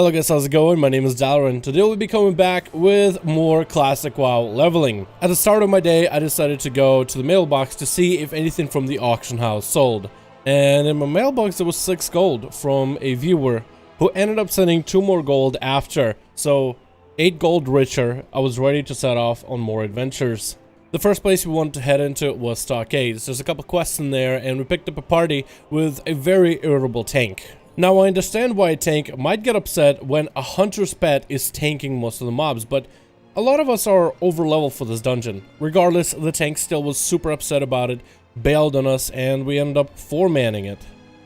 Hello guys, how's it going? My name is Dalaran. Today we'll be coming back with more classic WoW leveling. At the start of my day, I decided to go to the mailbox to see if anything from the auction house sold. And in my mailbox there was 6 gold from a viewer who ended up sending 2 more gold after. So 8 gold richer, I was ready to set off on more adventures. The first place we wanted to head into was Stockades. There's a couple quests in there and we picked up a party with a very irritable tank. Now I understand why a tank might get upset when a hunter's pet is tanking most of the mobs, but a lot of us are over leveled for this dungeon. Regardless, the tank still was super upset about it, bailed on us, and we ended up 4-manning it.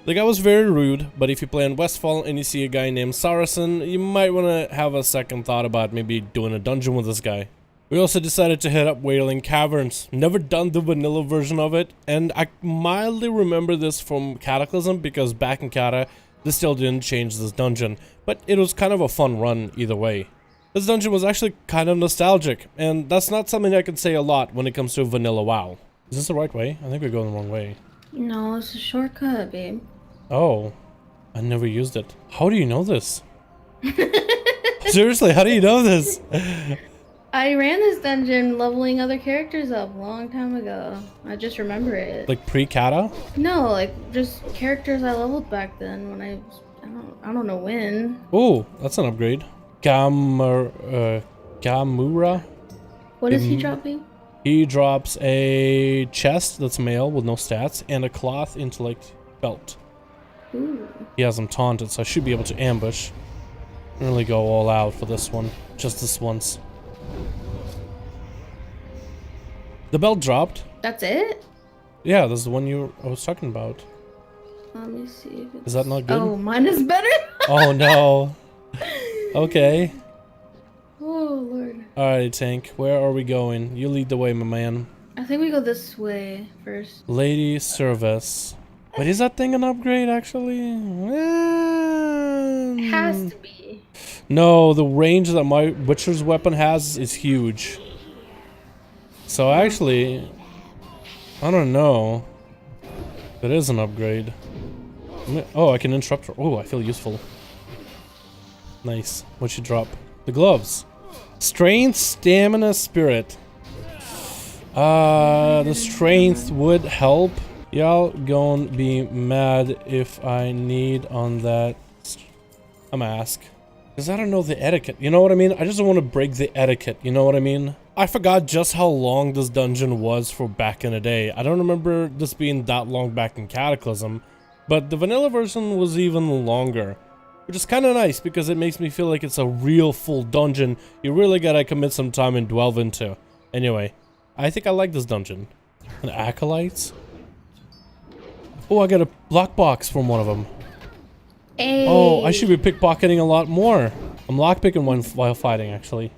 The guy was very rude, but if you play in Westfall and you see a guy named Saracen, you might want to have a second thought about maybe doing a dungeon with this guy. We also decided to hit up Wailing Caverns. Never done the vanilla version of it, and I mildly remember this from Cataclysm because back in Cata, this still didn't change this dungeon, but it was kind of a fun run either way. This dungeon was actually kind of nostalgic, and that's not something I can say a lot when it comes to vanilla WoW. Is this the right way? I think we're going the wrong way. No, it's a shortcut, babe. Oh, I never used it. How do you know this? Seriously, how do you know this? I ran this dungeon leveling other characters up a long time ago. I just remember it. Like pre-Cata? No, like just characters I leveled back then when I don't know when. Oh, that's an upgrade. Gamura. What is he dropping? He drops a chest that's male with no stats and a cloth intellect belt. Ooh. He has him taunted, so I should be able to ambush. Really go all out for this one. Just this once. The belt dropped. That's it? Yeah, this is the one I was talking about. Let me see if it's... Is that not good? Oh, mine is better? Oh no. Okay. Oh, Lord. Alright, tank. Where are we going? You lead the way, my man. I think we go this way first. Lady Service. Wait, is that thing an upgrade, actually? It has to be. No, the range that my Witcher's weapon has is huge. So actually, I don't know. That is an upgrade. Oh, I can interrupt her. Oh, I feel useful. Nice. What'd she drop? The gloves. Strength, stamina, spirit. The strength would help. Y'all gon' be mad if I need on that. I'm gonna ask. Because I don't know the etiquette, you know what I mean? I just don't want to break the etiquette, you know what I mean? I forgot just how long this dungeon was for back in the day. I don't remember this being that long back in Cataclysm, but the vanilla version was even longer. Which is kind of nice because it makes me feel like it's a real full dungeon you really gotta commit some time and delve into. Anyway, I think I like this dungeon. And acolytes? Oh, I got a lockbox from one of them. Hey. Oh, I should be pickpocketing a lot more. I'm lockpicking one while fighting, actually.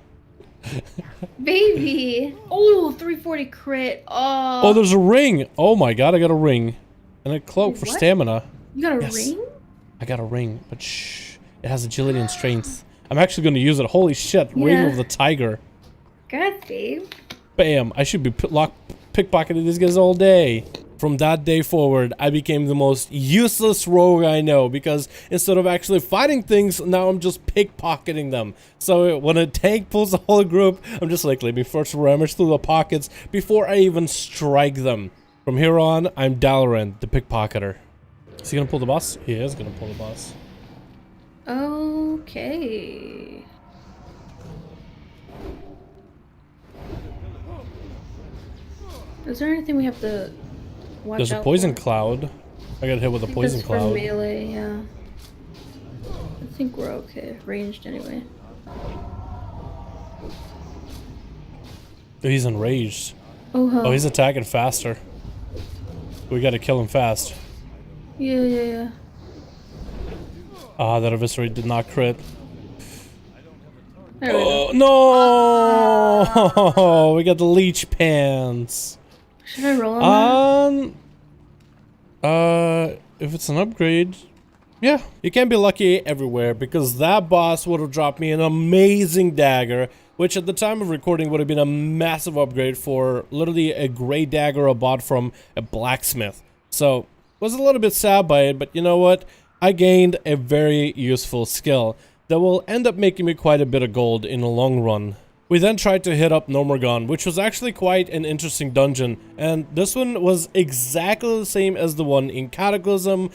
Baby. Oh, 340 crit. Oh, there's a ring. Oh my god, I got a ring. And a cloak for stamina. You got a ring? I got a ring, but shh. It has agility and strength. I'm actually going to use it. Holy shit. Yeah. Ring of the tiger. God, babe. Bam. I should be pickpocketing these guys all day. From that day forward, I became the most useless rogue I know because instead of actually fighting things, now I'm just pickpocketing them. So when a tank pulls the whole group, I'm just like, let me first rummage through the pockets before I even strike them. From here on, I'm Dalaran, the pickpocketer. Is he gonna pull the boss? He is gonna pull the boss. Okay. Is there anything we have to... There's a poison cloud. I got hit with a poison cloud. For melee, yeah. I think we're okay. Ranged anyway. He's enraged. Oh, he's attacking faster. We gotta kill him fast. Yeah. Ah, that eviscerate did not crit. There we go. No! We got the leech pants. Should I roll on that? If it's an upgrade, yeah. You can't be lucky everywhere because that boss would have dropped me an amazing dagger, which at the time of recording would have been a massive upgrade for literally a gray dagger I bought from a blacksmith. So, was a little bit sad by it, but you know what? I gained a very useful skill. that will end up making me quite a bit of gold in the long run. We then tried to hit up Gnomeregan, which was actually quite an interesting dungeon, and this one was exactly the same as the one in Cataclysm,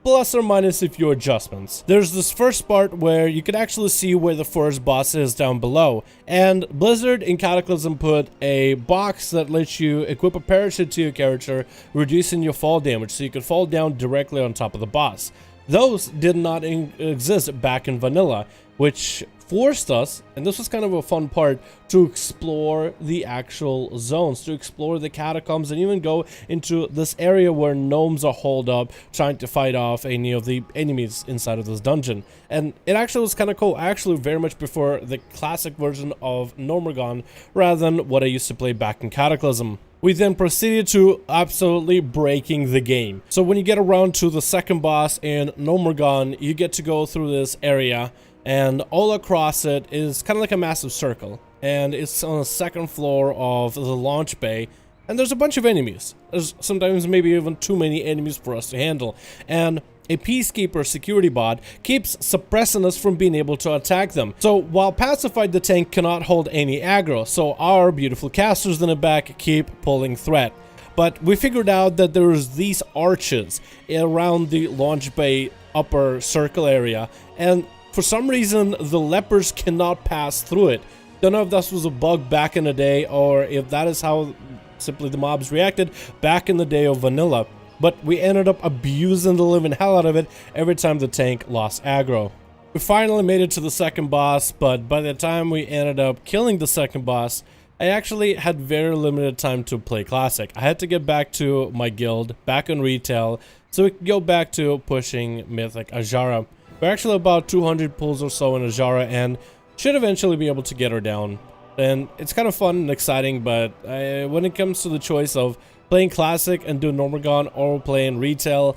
plus or minus a few adjustments. There's this first part where you can actually see where the first boss is down below, and Blizzard in Cataclysm put a box that lets you equip a parachute to your character, reducing your fall damage so you could fall down directly on top of the boss. Those did not exist back in vanilla, which forced us, and this was kind of a fun part, to explore the actual zones, to explore the catacombs, and even go into this area where gnomes are holed up trying to fight off any of the enemies inside of this dungeon. And it actually was kind of cool. I actually very much prefer the classic version of Gnomeregan rather than what I used to play back in Cataclysm. We then proceeded to absolutely breaking the game. So when you get around to the second boss in Gnomeregan, you get to go through this area, and all across it is kind of like a massive circle, and it's on the second floor of the launch bay, and there's a bunch of enemies. There's sometimes maybe even too many enemies for us to handle, and a Peacekeeper security bot keeps suppressing us from being able to attack them. So while Pacified the tank cannot hold any aggro, so our beautiful casters in the back keep pulling threat. But we figured out that there's these arches around the launch bay upper circle area, and for some reason, the lepers cannot pass through it. Don't know if this was a bug back in the day, or if that is how simply the mobs reacted back in the day of vanilla. But we ended up abusing the living hell out of it every time the tank lost aggro. We finally made it to the second boss, but by the time we ended up killing the second boss, I actually had very limited time to play Classic. I had to get back to my guild, back on retail, so we could go back to pushing Mythic Azshara. We're actually about 200 pulls or so in Azshara, and should eventually be able to get her down. And it's kind of fun and exciting, but when it comes to the choice of playing Classic and doing Gnomeregan or playing retail,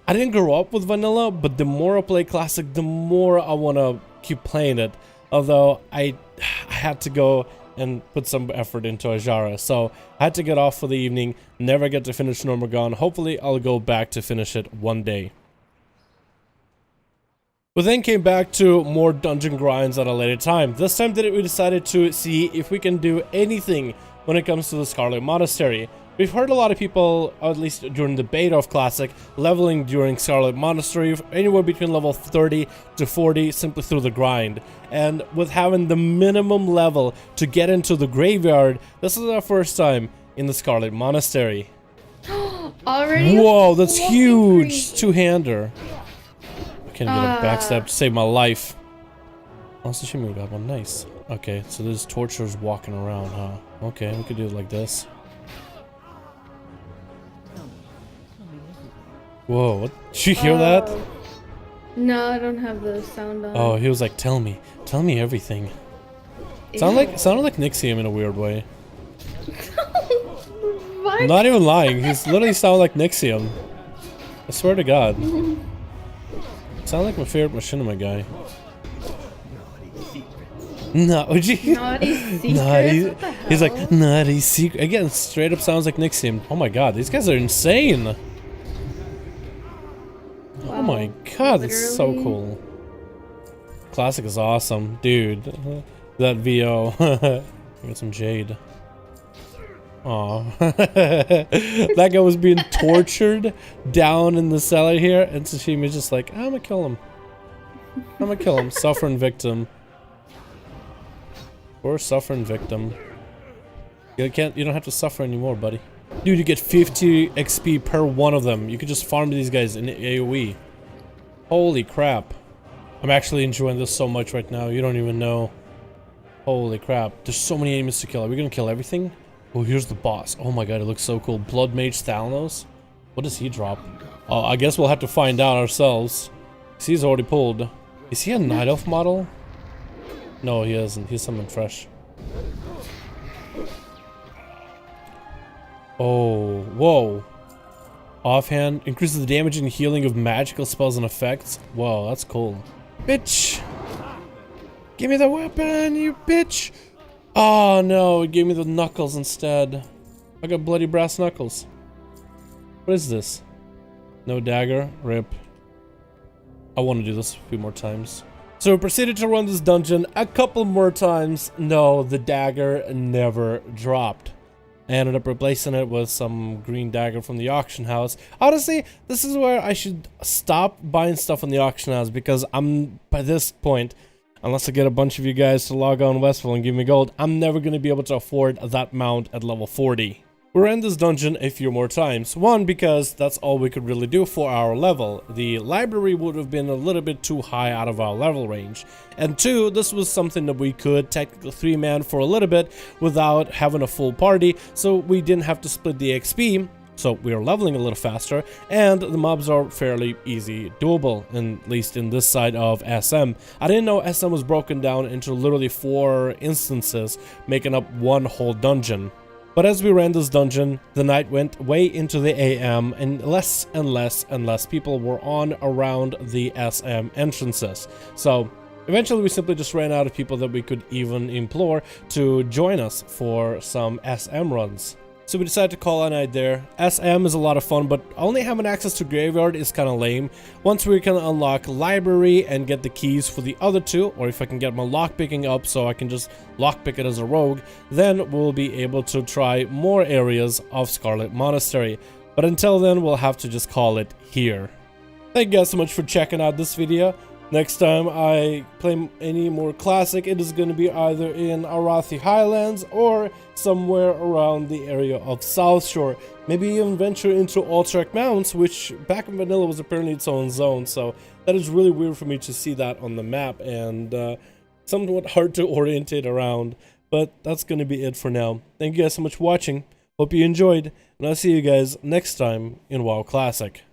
I didn't grow up with vanilla, but the more I play Classic, the more I want to keep playing it. Although I had to go and put some effort into Azshara, so I had to get off for the evening, never get to finish Gnomeregan. Hopefully I'll go back to finish it one day. We then came back to more dungeon grinds at a later time. This time we decided to see if we can do anything when it comes to the Scarlet Monastery. We've heard a lot of people, at least during the beta of Classic, leveling during Scarlet Monastery anywhere between level 30 to 40 simply through the grind. And with having the minimum level to get into the graveyard, this is our first time in the Scarlet Monastery. Already? Whoa, that's huge! Two-hander. I can't get a backstab to save my life. Also, she moved up one. Nice. Okay, so there's torturers walking around, huh? Okay, we could do it like this. Whoa, what? Did you hear that? No, I don't have the sound on. Oh, he was like, tell me everything. Sounded like Nixium in a weird way. What? I'm not even lying, he's literally sounded like Nixium. I swear to God. Sound like my favorite machinima guy. No, would you? Naughty secret. Naughty. He's like naughty secret again. Straight up sounds like Nixium. Oh my God, these guys are insane. Wow. Oh my God, that's so cool. Classic is awesome, dude. That VO. Got some jade. Aw. That guy was being tortured down in the cellar here, and Sashimi's just like, I'm gonna kill him. I'm gonna kill him. Suffering victim. Poor suffering victim. You don't have to suffer anymore, buddy. Dude, you get 50 XP per one of them. You could just farm these guys in AoE. Holy crap. I'm actually enjoying this so much right now. You don't even know. Holy crap. There's so many enemies to kill. Are we gonna kill everything? Oh, here's the boss. Oh my God, it looks so cool. Blood Mage Thalnos? What does he drop? Oh, I guess we'll have to find out ourselves. He's already pulled. Is he a Night Elf model? No, he isn't. He's someone fresh. Oh, whoa. Offhand. Increases the damage and healing of magical spells and effects. Whoa, that's cool. Bitch! Give me the weapon, you bitch! Oh no, it gave me the knuckles instead. I got bloody brass knuckles. What is this? No dagger? Rip. I want to do this a few more times. So we proceeded to run this dungeon a couple more times. No, the dagger never dropped. I ended up replacing it with some green dagger from the auction house. Honestly, this is where I should stop buying stuff on the auction house, because by this point, unless I get a bunch of you guys to log on Westville and give me gold, I'm never going to be able to afford that mount at level 40. We ran this dungeon a few more times. One, because that's all we could really do for our level. The library would have been a little bit too high out of our level range. And two, this was something that we could technically 3-man for a little bit without having a full party, so we didn't have to split the XP. So we are leveling a little faster, and the mobs are fairly easy doable, at least in this side of SM. I didn't know SM was broken down into literally 4 instances, making up one whole dungeon. But as we ran this dungeon, the night went way into the AM, and less people were on around the SM entrances. So eventually we simply just ran out of people that we could even implore to join us for some SM runs. So we decided to call a night there. SM is a lot of fun, but only having access to Graveyard is kind of lame. Once we can unlock Library and get the keys for the other 2, or if I can get my lockpicking up so I can just lockpick it as a rogue, then we'll be able to try more areas of Scarlet Monastery. But until then, we'll have to just call it here. Thank you guys so much for checking out this video. Next time I play any more classic, it is going to be either in Arathi Highlands or somewhere around the area of South Shore. Maybe even venture into Alterac Mountains, which back in vanilla was apparently its own zone. So that is really weird for me to see that on the map, and somewhat hard to orientate around. But that's going to be it for now. Thank you guys so much for watching. Hope you enjoyed, and I'll see you guys next time in WoW Classic.